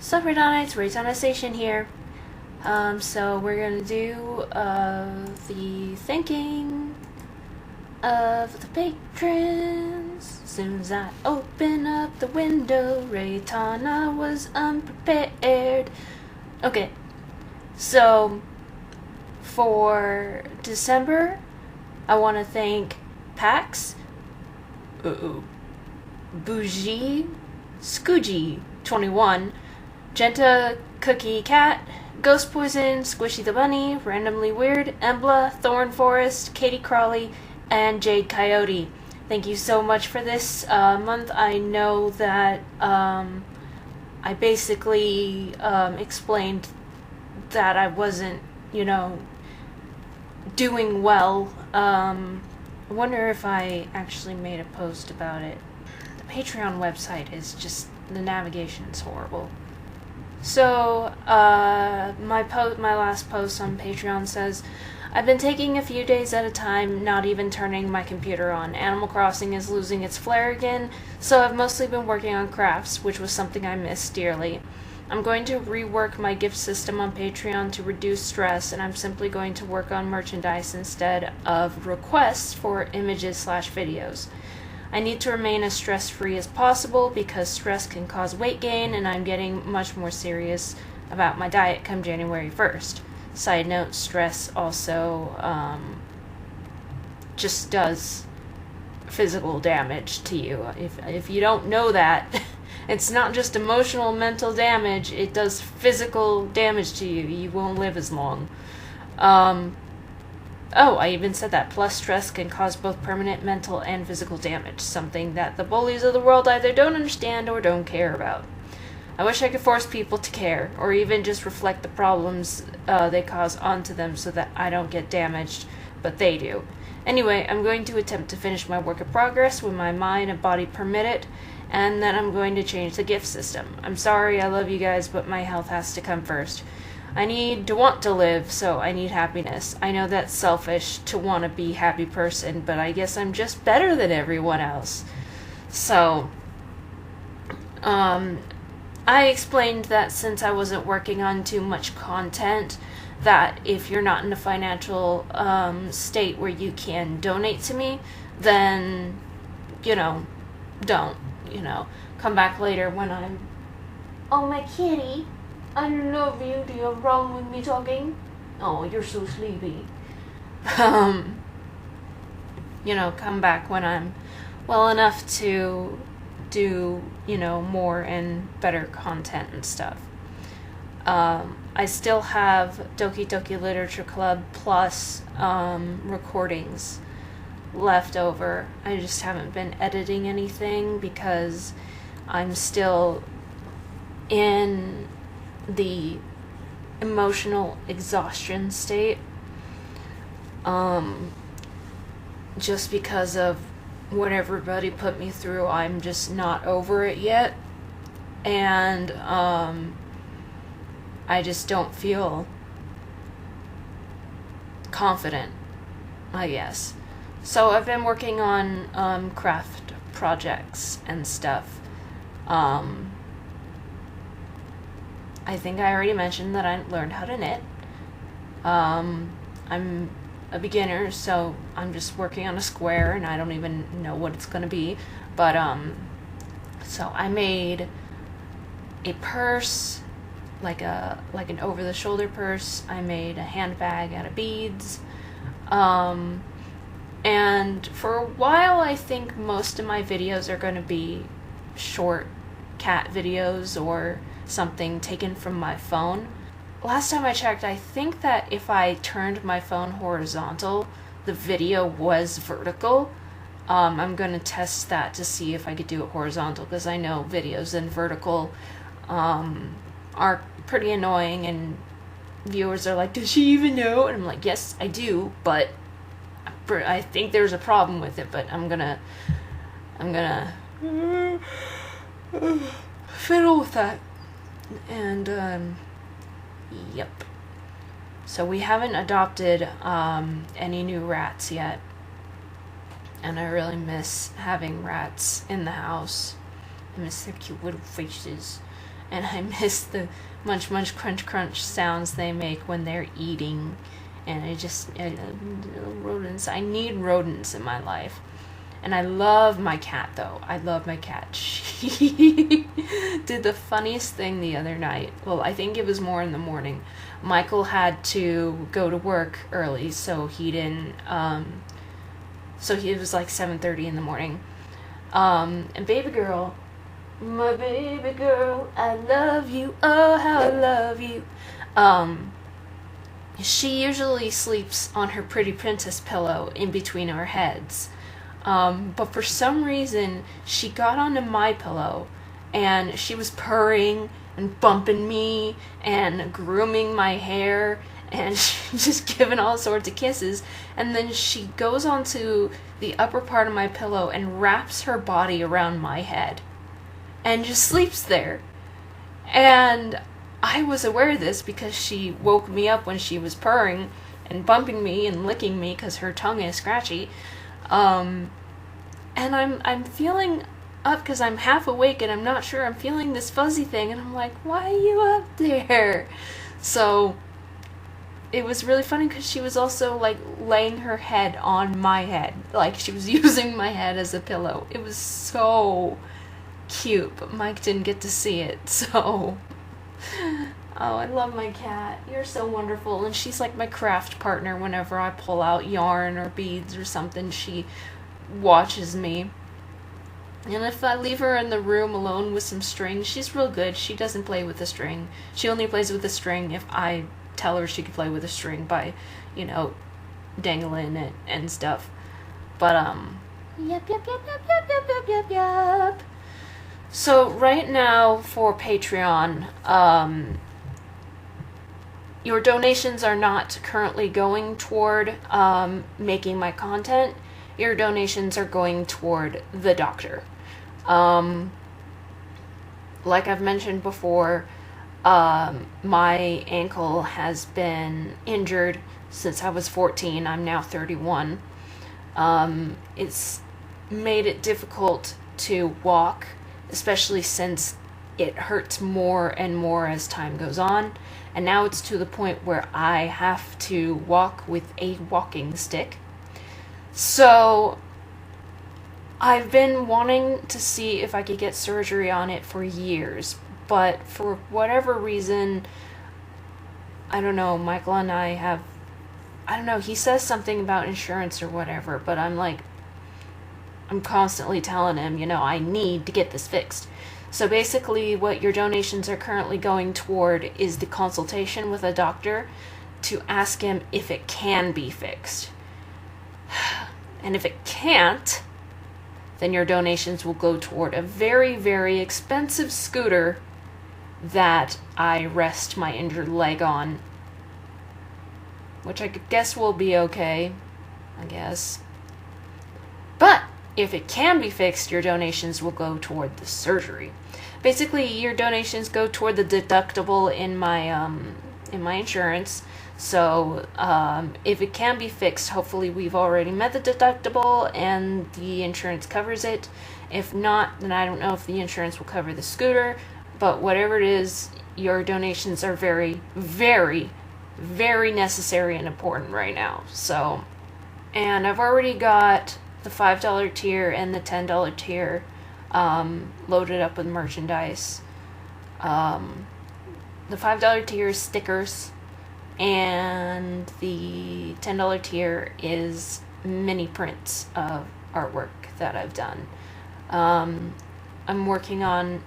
Sup Reitanna, it's Reitanna Seishin here. So we're gonna do the thanking of the patrons. As soon as I open up the window, Reitanna was unprepared. Okay, so for December, I want to thank Pax, Bougie, Scoogie 21, Genta Cookie Cat, Ghost Poison, Squishy the Bunny, Randomly Weird, Embla, Thorn Forest, Katie Crawley, and Jade Coyote. Thank you so much for this month. I know that I basically explained that I wasn't, doing well. I wonder if I actually made a post about it. The Patreon website is just, the navigation's horrible. So, my last post on Patreon says, I've been taking a few days at a time, not even turning my computer on. Animal Crossing is losing its flair again, so I've mostly been working on crafts, which was something I missed dearly. I'm going to rework my gift system on Patreon to reduce stress, and I'm simply going to work on merchandise instead of requests for images/videos. I need to remain as stress-free as possible because stress can cause weight gain, and I'm getting much more serious about my diet come January 1st. Side note, stress also just does physical damage to you. If you don't know that, it's not just emotional, mental damage, it does physical damage to you. You won't live as long. I even said that. Plus, stress can cause both permanent mental and physical damage, something that the bullies of the world either don't understand or don't care about. I wish I could force people to care, or even just reflect the problems they cause onto them so that I don't get damaged, but they do. Anyway, I'm going to attempt to finish my work in progress when my mind and body permit it, and then I'm going to change the gift system. I'm sorry, I love you guys, but my health has to come first. I need to want to live, so I need happiness. I know that's selfish to want to be a happy person, but I guess I'm just better than everyone else. So, I explained that since I wasn't working on too much content, that if you're not in a financial state where you can donate to me, then, don't, come back later when I'm, oh, my kitty, I love you, do you have a problem with me talking? Oh, you're so sleepy. Come back when I'm well enough to do, more and better content and stuff. I still have Doki Doki Literature Club plus recordings left over. I just haven't been editing anything because I'm still in the emotional exhaustion state. Just because of what everybody put me through, I'm just not over it yet. And I just don't feel confident, I guess. So I've been working on craft projects and stuff. I think I already mentioned that I learned how to knit. I'm a beginner, so I'm just working on a square and I don't even know what it's gonna be. But so I made a purse, like an over-the-shoulder purse. I made a handbag out of beads. And for a while, I think most of my videos are gonna be short cat videos or something taken from my phone. Last time I checked, I think that if I turned my phone horizontal, the video was vertical. I'm going to test that to see if I could do it horizontal, because I know videos in vertical are pretty annoying, and viewers are like, does she even know? And I'm like, yes, I do, but I think there's a problem with it, but I'm gonna fiddle with that. And, yep. So we haven't adopted any new rats yet. And I really miss having rats in the house. I miss their cute little faces. and I miss the munch munch crunch crunch sounds they make when they're eating. And rodents. I need rodents in my life. And I love my cat, though. I love my cat. She did the funniest thing the other night. Well, I think it was more in the morning. Michael had to go to work early, so he didn't, so it was like 7:30 in the morning. And baby girl, my baby girl, I love you, oh, how I love you. She usually sleeps on her pretty princess pillow in between our heads. But for some reason, she got onto my pillow, and she was purring and bumping me and grooming my hair, and she just giving all sorts of kisses. And then she goes onto the upper part of my pillow and wraps her body around my head and just sleeps there. And I was aware of this because she woke me up when she was purring and bumping me and licking me because her tongue is scratchy. And I'm feeling up because I'm half awake and I'm not sure. I'm feeling this fuzzy thing and I'm like, why are you up there? So it was really funny because she was also like laying her head on my head. Like she was using my head as a pillow. It was so cute, but Mike didn't get to see it, so... Oh, I love my cat. You're so wonderful. And she's like my craft partner. Whenever I pull out yarn or beads or something, she watches me. And if I leave her in the room alone with some string, she's real good. She doesn't play with the string. She only plays with the string if I tell her she can play with the string by, you know, dangling it and stuff. But, yep. So right now for Patreon, your donations are not currently going toward making my content. Your donations are going toward the doctor. Like I've mentioned before, my ankle has been injured since I was 14. I'm now 31. It's made it difficult to walk, especially since it hurts more and more as time goes on. And now it's to the point where I have to walk with a walking stick. So I've been wanting to see if I could get surgery on it for years. But for whatever reason, I don't know, Michael and I have, I don't know, he says something about insurance or whatever, but I'm constantly telling him, you know, I need to get this fixed. So basically what your donations are currently going toward is the consultation with a doctor to ask him if it can be fixed. And if it can't, then your donations will go toward a very, very expensive scooter that I rest my injured leg on. Which I guess will be okay, I guess. But if it can be fixed, your donations will go toward the surgery. Basically, your donations go toward the deductible in my insurance. So if it can be fixed, hopefully we've already met the deductible and the insurance covers it. If not, then I don't know if the insurance will cover the scooter. But whatever it is, your donations are very, very, very necessary and important right now. So, and I've already got the $5 tier and the $10 tier loaded up with merchandise. The $5 tier is stickers, and the $10 tier is mini prints of artwork that I've done. I'm working on...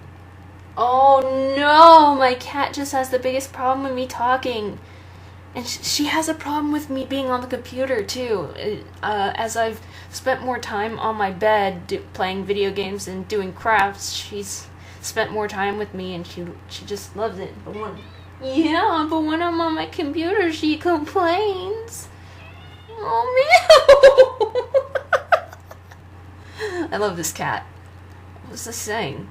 Oh no! My cat just has the biggest problem with me talking. And she has a problem with me being on the computer, too. As I've spent more time on my bed playing video games and doing crafts, she's spent more time with me, and she just loves it. But when I'm on my computer, she complains. Oh, meow! I love this cat. What was this saying?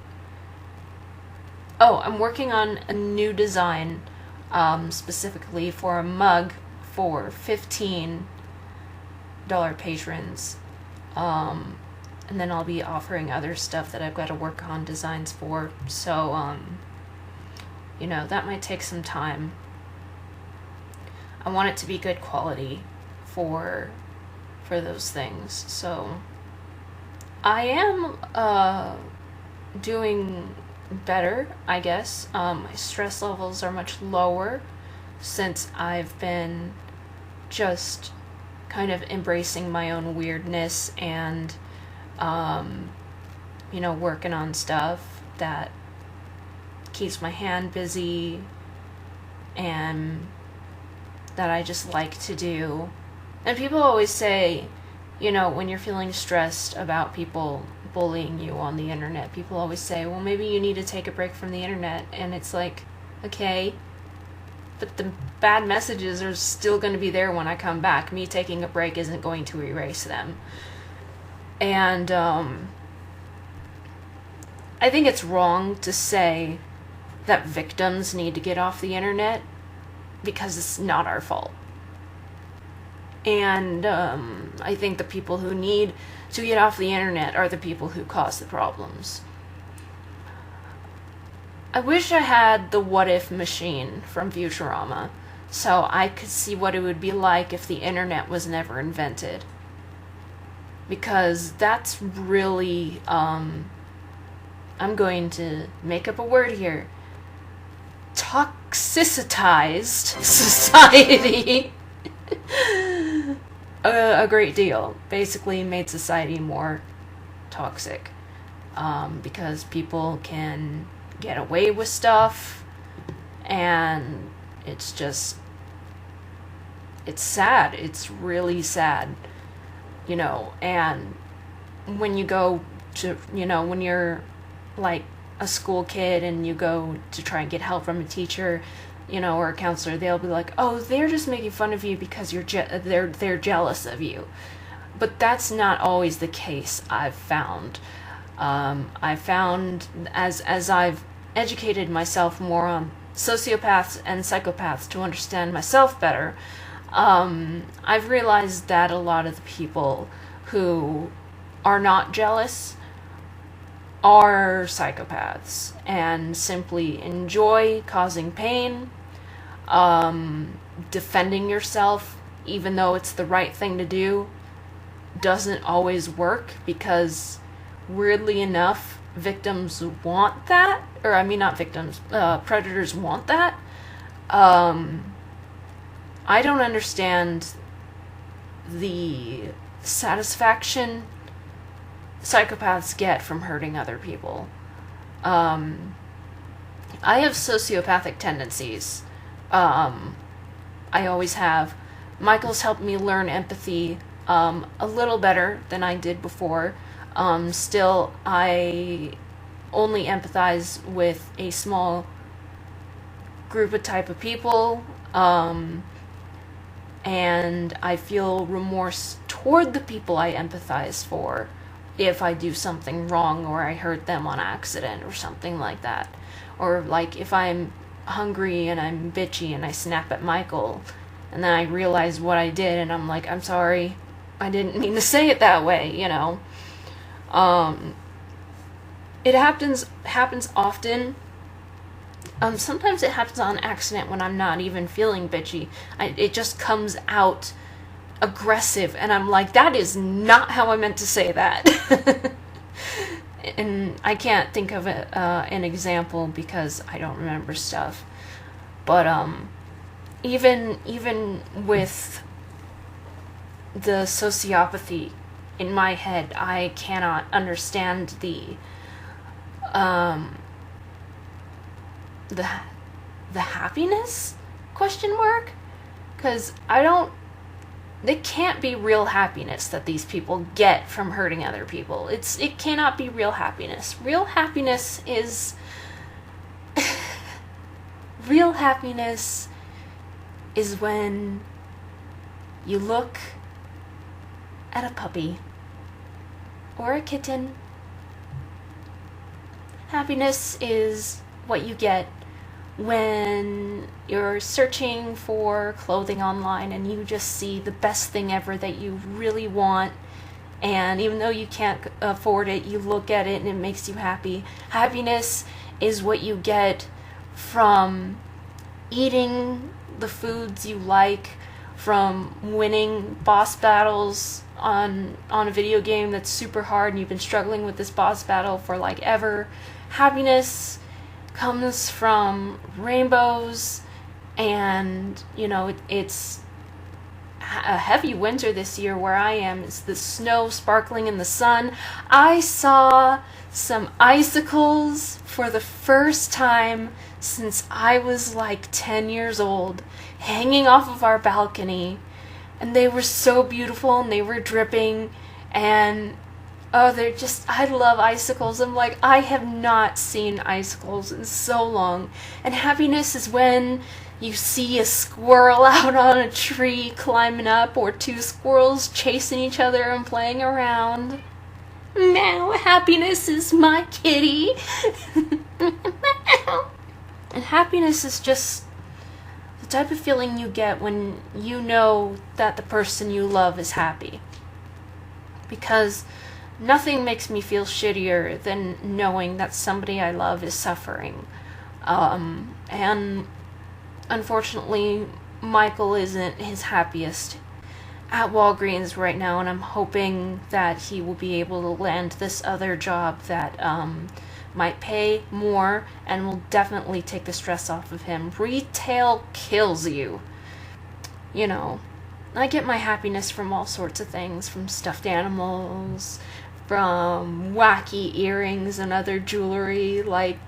Oh, I'm working on a new design. Specifically for a mug for $15 patrons. And then I'll be offering other stuff that I've got to work on designs for. So, that might take some time. I want it to be good quality for those things. So I am doing better, I guess. My stress levels are much lower since I've been just kind of embracing my own weirdness and working on stuff that keeps my hand busy and that I just like to do. And people always say, when you're feeling stressed about people bullying you on the internet, people always say, well, maybe you need to take a break from the internet. And it's like, okay, but the bad messages are still going to be there when I come back. Me taking a break isn't going to erase them. And I think it's wrong to say that victims need to get off the internet because it's not our fault. And I think the people who need to get off the internet are the people who cause the problems. I wish I had the what if machine from Futurama so I could see what it would be like if the internet was never invented. Because that's really, I'm going to make up a word here, toxicitized society a great deal. Basically made society more toxic, because people can get away with stuff, and it's sad. It's really sad, and when you go to, when you're like a school kid and you go to try and get help from a teacher, or a counselor, they'll be like, oh, they're just making fun of you because they're jealous of you. But that's not always the case, I've found. I've found as I've educated myself more on sociopaths and psychopaths to understand myself better, I've realized that a lot of the people who are not jealous are psychopaths and simply enjoy causing pain, defending yourself even though it's the right thing to do doesn't always work, because weirdly enough victims want that, or I mean not victims, predators want that. I don't understand the satisfaction psychopaths get from hurting other people. I have sociopathic tendencies. I always have. Michael's helped me learn empathy a little better than I did before. Still, I only empathize with a small group of type of people, and I feel remorse toward the people I empathize for if I do something wrong or I hurt them on accident or something like that. Or like if I'm hungry and I'm bitchy and I snap at Michael and then I realize what I did and I'm like, I'm sorry, I didn't mean to say it that way, It happens often. Sometimes it happens on accident when I'm not even feeling bitchy. It just comes out aggressive, and I'm like, that is not how I meant to say that. And I can't think of an example because I don't remember stuff. But even with the sociopathy in my head, I cannot understand the happiness ? Because it can't be real happiness that these people get from hurting other people. It cannot be real happiness. Real happiness is real happiness is when you look at a puppy or a kitten. Happiness is what you get when you're searching for clothing online and you just see the best thing ever that you really want, and even though you can't afford it, you look at it and it makes you happy. Happiness is what you get from eating the foods you like, from winning boss battles on a video game that's super hard and you've been struggling with this boss battle for like ever. Happiness comes from rainbows, and you know, it's a heavy winter this year where I am. It's the snow sparkling in the sun. I saw some icicles for the first time since I was like 10 years old, hanging off of our balcony, and they were so beautiful and they were dripping, and oh, they're just, I love icicles. I'm like, I have not seen icicles in so long. And happiness is when you see a squirrel out on a tree climbing up, or two squirrels chasing each other and playing around. Meow, happiness is my kitty. And happiness is just the type of feeling you get when you know that the person you love is happy. Because nothing makes me feel shittier than knowing that somebody I love is suffering. And unfortunately, Michael isn't his happiest at Walgreens right now, and I'm hoping that he will be able to land this other job that might pay more and will definitely take the stress off of him. Retail kills you. You know, I get my happiness from all sorts of things, from stuffed animals, from wacky earrings and other jewelry. Like,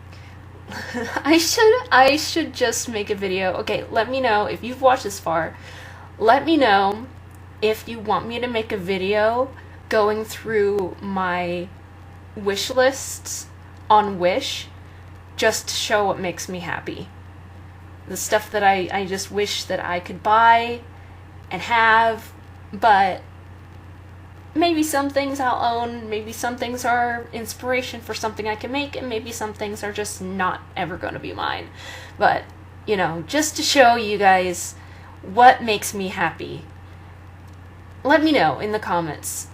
I should just make a video. Okay, let me know if you've watched this far. Let me know if you want me to make a video going through my wish lists on Wish, just to show what makes me happy. The stuff that I just wish that I could buy and have, but maybe some things I'll own, maybe some things are inspiration for something I can make, and maybe some things are just not ever going to be mine. But, you know, just to show you guys what makes me happy. Let me know in the comments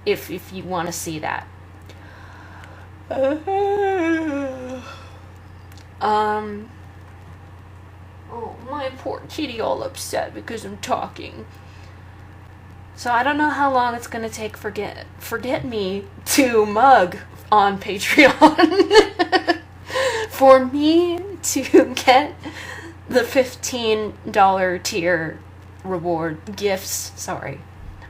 if you want to see that. Oh, my poor kitty all upset because I'm talking. So I don't know how long it's gonna take forget me to mug on Patreon for me to get the $15 tier reward gifts. Sorry.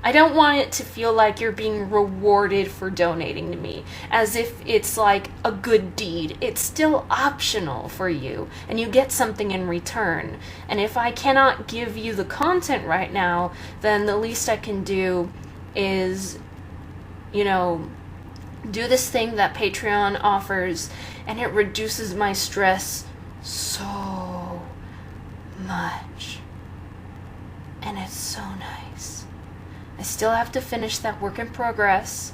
I don't want it to feel like you're being rewarded for donating to me, as if it's like a good deed. It's still optional for you, and you get something in return. And if I cannot give you the content right now, then the least I can do is, you know, do this thing that Patreon offers, and it reduces my stress so much. And it's so nice. I still have to finish that work in progress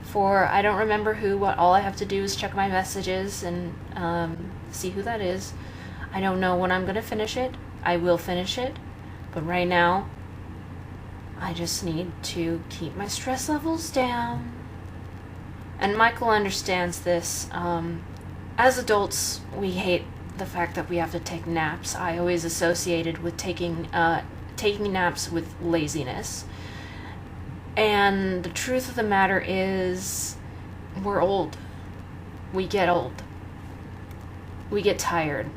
for, I don't remember who, what. All I have to do is check my messages and see who that is. I don't know when I'm going to finish it. I will finish it. But right now, I just need to keep my stress levels down. And Michael understands this. As adults, we hate the fact that we have to take naps. I always associated with taking naps with laziness. And the truth of the matter is, we're old. We get old. We get tired.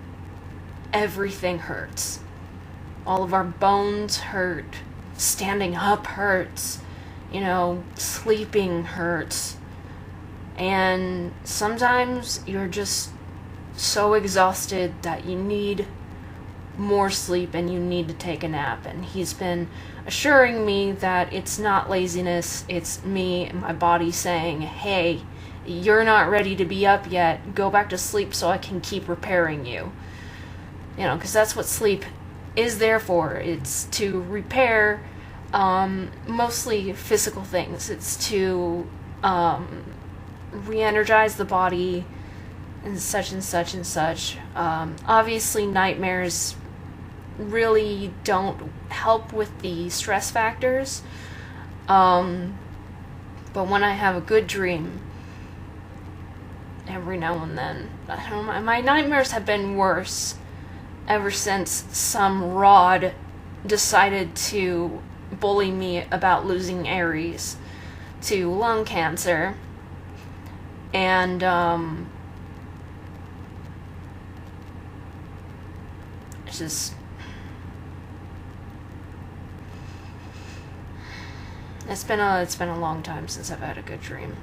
Everything hurts. All of our bones hurt. Standing up hurts. You know, sleeping hurts. And sometimes you're just so exhausted that you need more sleep and you need to take a nap. And he's been assuring me that it's not laziness, it's me and my body saying, hey, you're not ready to be up yet, go back to sleep so I can keep repairing you. You know, because that's what sleep is there for. It's to repair mostly physical things. It's to re-energize the body and such and such and such. Obviously nightmares really don't help with the stress factors, but when I have a good dream, every now and then. I don't know, my nightmares have been worse ever since some rod decided to bully me about losing Aries to lung cancer. And, it's just... It's been a long time since I've had a good dream.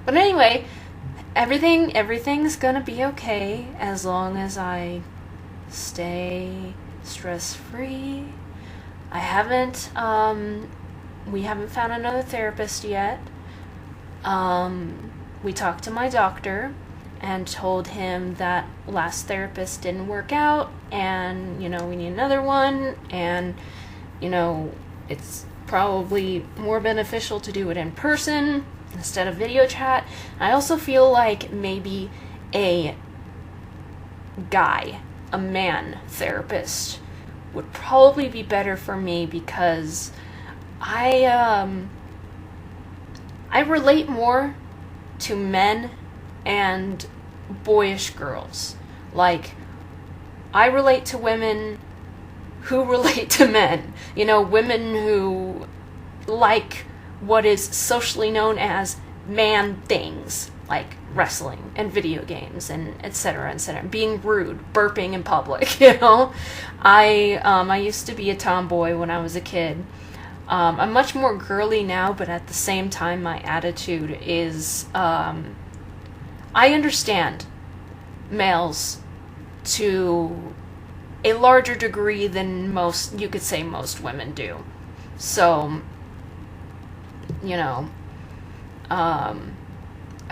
But anyway, everything's gonna be okay as long as I stay stress-free. I haven't, we haven't found another therapist yet. We talked to my doctor and told him that last therapist didn't work out, and, you know, we need another one, and, you know, it's probably more beneficial to do it in person instead of video chat. I also feel like maybe a man therapist would probably be better for me, because I relate more to men and boyish girls. Like, I relate to women who relate to men. You know, women who like what is socially known as man things, like wrestling and video games and etc., etc. Being rude, burping in public, you know? I used to be a tomboy when I was a kid. I'm much more girly now, but at the same time, my attitude is, I understand males to a larger degree than most, you could say most women do. So, you know, I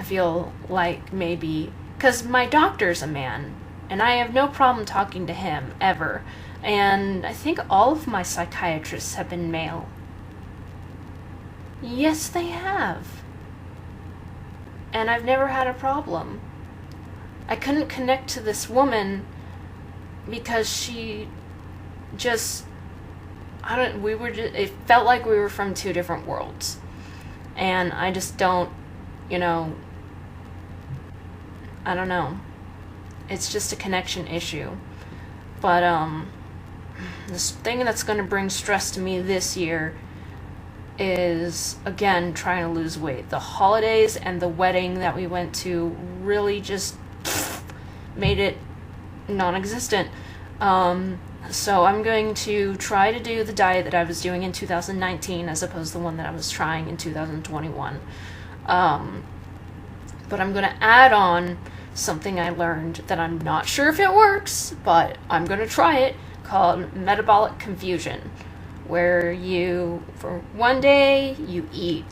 feel like maybe, because my doctor's a man, and I have no problem talking to him, ever. And I think all of my psychiatrists have been male. Yes, they have. And I've never had a problem. I couldn't connect to this woman because she just, it felt like we were from two different worlds. And I just don't, you know, I don't know. It's just a connection issue. But, this thing that's going to bring stress to me this year is, again, trying to lose weight. The holidays and the wedding that we went to really just made it non-existent. So I'm going to try to do the diet that I was doing in 2019 as opposed to the one that I was trying in 2021. But I'm going to add on something I learned that I'm not sure if it works, but I'm going to try it, called metabolic confusion, where you, for one day, you eat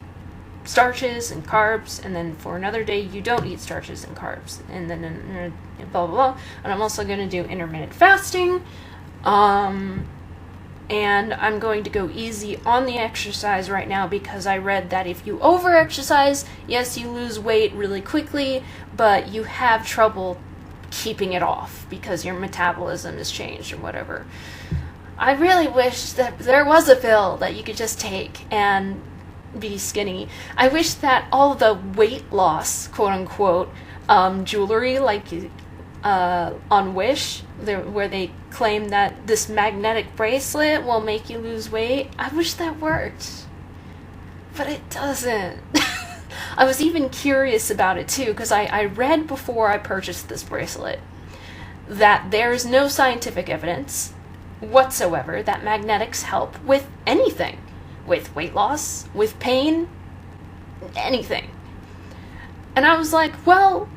starches and carbs, and then for another day, you don't eat starches and carbs, and then blah, blah, blah. And I'm also going to do intermittent fasting, and I'm going to go easy on the exercise right now, because I read that if you over-exercise, yes, you lose weight really quickly, but you have trouble keeping it off because your metabolism has changed or whatever. I really wish that there was a pill that you could just take and be skinny. I wish that all the weight loss, quote-unquote, jewelry, like on Wish, where they claim that this magnetic bracelet will make you lose weight, I wish that worked. But it doesn't. I was even curious about it too, because I read before I purchased this bracelet that there's no scientific evidence whatsoever that magnetics help with anything. With weight loss, with pain, anything. And I was like, well,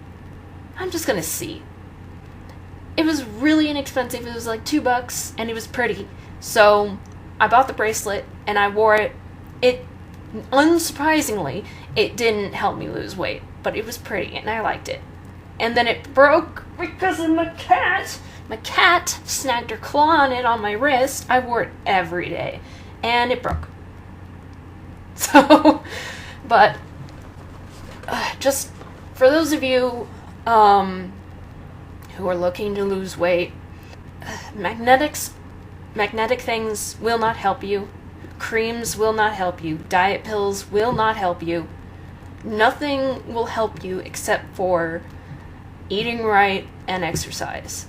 I'm just gonna see. It was really inexpensive. It was like $2, and it was pretty. So I bought the bracelet, and I wore it. Unsurprisingly, it didn't help me lose weight, but it was pretty, and I liked it. And then it broke because of my cat. My cat snagged her claw on it on my wrist. I wore it every day, and it broke. So, but just for those of you who are looking to lose weight, magnetics Magnetic things will not help you. Creams will not help you. Diet pills will not help you. Nothing will help you except for eating right and exercise.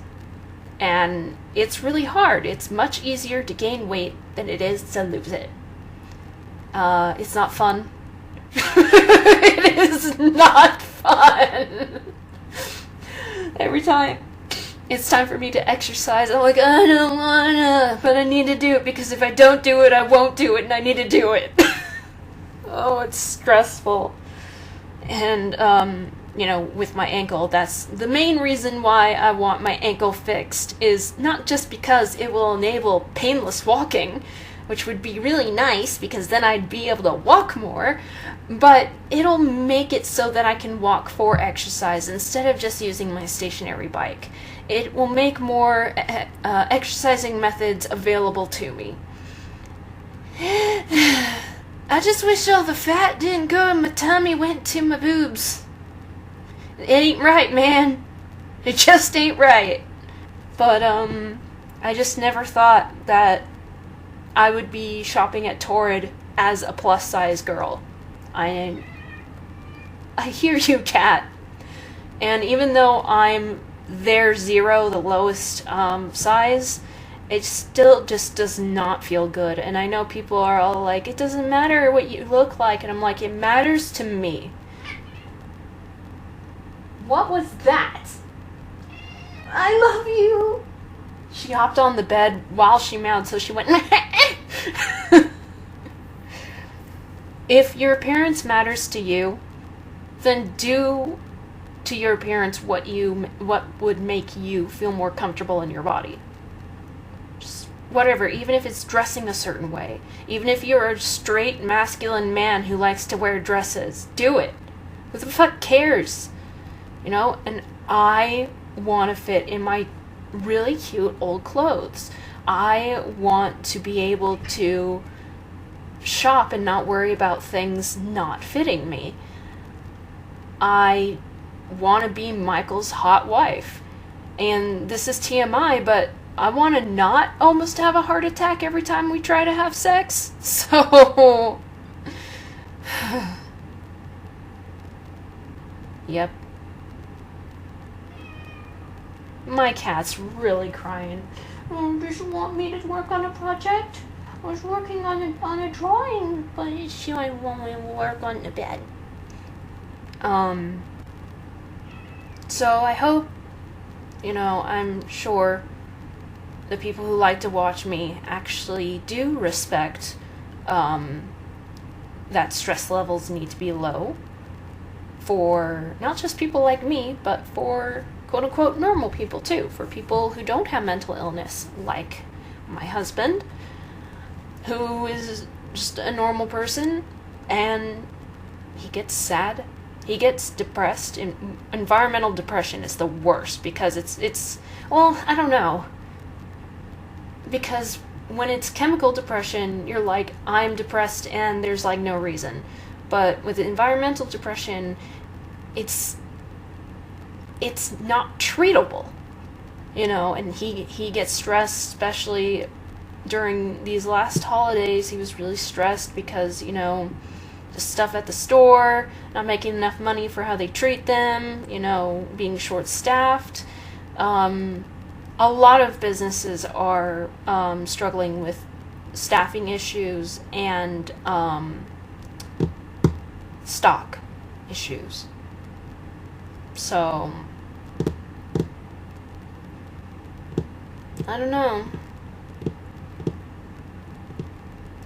And it's really hard. It's much easier to gain weight than it is to lose it. It's not fun. It is not fun. Every time it's time for me to exercise, I'm like, I don't wanna, but I need to do it because if I don't do it, I won't do it, and I need to do it. Oh, it's stressful. And, with my ankle, that's the main reason why I want my ankle fixed, is not just because it will enable painless walking, which would be really nice because then I'd be able to walk more, but it'll make it so that I can walk for exercise instead of just using my stationary bike. It will make more exercising methods available to me. I just wish all the fat didn't go in my tummy, went to my boobs. It ain't right, man. It just ain't right. But, I just never thought that I would be shopping at Torrid as a plus-size girl. I hear you, Kat. And even though I'm their 0, the lowest size, it still just does not feel good. And I know people are all like, it doesn't matter what you look like. And I'm like, it matters to me. What was that? I love you. She hopped on the bed while she meowed, so she went... If your appearance matters to you, then do to your appearance what would make you feel more comfortable in your body. Just whatever, even if it's dressing a certain way. Even if you're a straight, masculine man who likes to wear dresses, do it. Who the fuck cares? And I want to fit in my really cute old clothes. I want to be able to shop and not worry about things not fitting me. I want to be Michael's hot wife. And this is TMI, but I want to not almost have a heart attack every time we try to have sex. So... Yep. My cat's really crying. Does she want me to work on a project? I was working on a drawing, but she only want me to work on the bed. So I hope, I'm sure the people who like to watch me actually do respect that stress levels need to be low for not just people like me, but for quote-unquote normal people too, for people who don't have mental illness, like my husband, who is just a normal person, and he gets sad, he gets depressed. Environmental depression is the worst, because it's I don't know, because when it's chemical depression, you're like, I'm depressed, and there's like no reason. But with environmental depression, it's not treatable, and he gets stressed, especially during these last holidays. He was really stressed because, the stuff at the store, not making enough money for how they treat them, being short-staffed. A lot of businesses are struggling with staffing issues and stock issues. So, I don't know.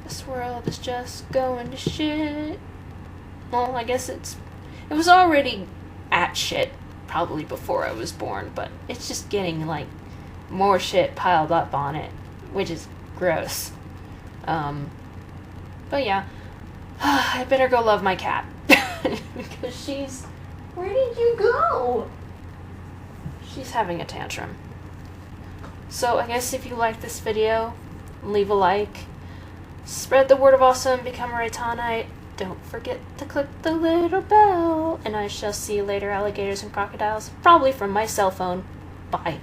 This world is just going to shit. Well, I guess it was already at shit probably before I was born, but it's just getting like more shit piled up on it, which is gross. But yeah, I better go love my cat because where did you go? She's having a tantrum. So I guess if you like this video, leave a like, spread the word of awesome, become a Reitanna. Don't forget to click the little bell, and I shall see you later, alligators and crocodiles, probably from my cell phone. Bye.